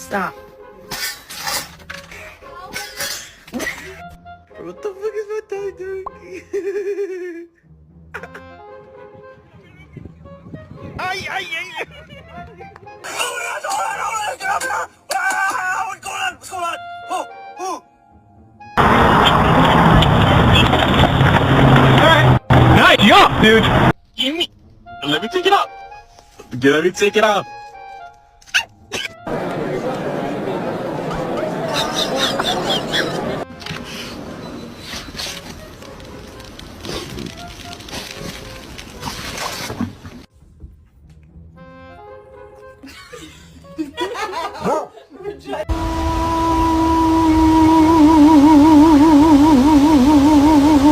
Stop. What the fuck is my tongue doing? Ay, ay, ay! What's going on? What's going on? Who? Alright. Nice job, dude! Let me take it off. Let me take it off.